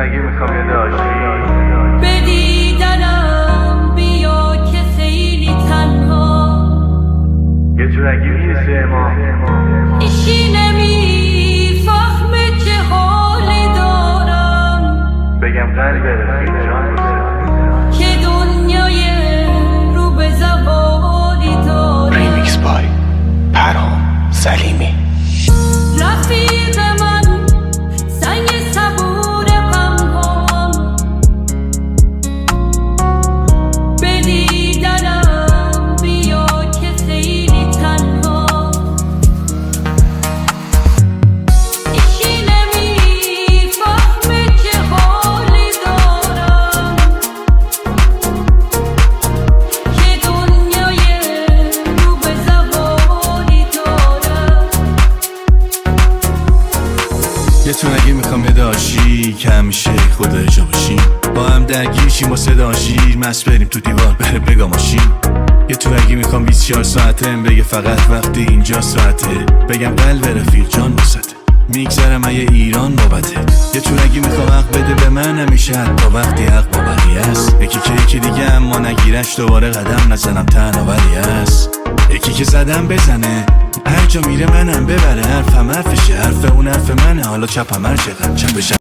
تونگی میخوام یه داشتی به دیدنم بیا که خیلی تنها یه تونگی میرسه ما ایشی نمیفهمه چه حالی دارم بگم قلب رفیق جان که دنیای رو به زوالی دارم. ریمیکس بای پرهام سلیمی. رفیق من سنگ صبور غمهام به دیدنم بیا که خیلی تنها ایشی نمیفهمه چه حالی دارم که دنیای رو به زوالی دارم. یه تونگی میخوام یه داشی که همیشه خدا جا باشیم، با هم درگیر شیم و صدا شیر مست بریم تو دیوار بره بگا ماشین. یه تونگی میخوام 24 ساعته بگه فقط وقتی اینجا ساعته، بگم قلب رفیق جان وسطه میگذرم یه ایران بابته. یه تونگی میخوام حق بده به من همیشه حتی وقتی حق با بقیه است، یکی که یکی دیگه اما نگیرش دوباره قدم نزنم تنها ولی است، یکی که زدم بزنه هر جا میره منم ببره، حرفم حرفشه حرف اون حرف منه، حالا چپم هر چقدر چپشم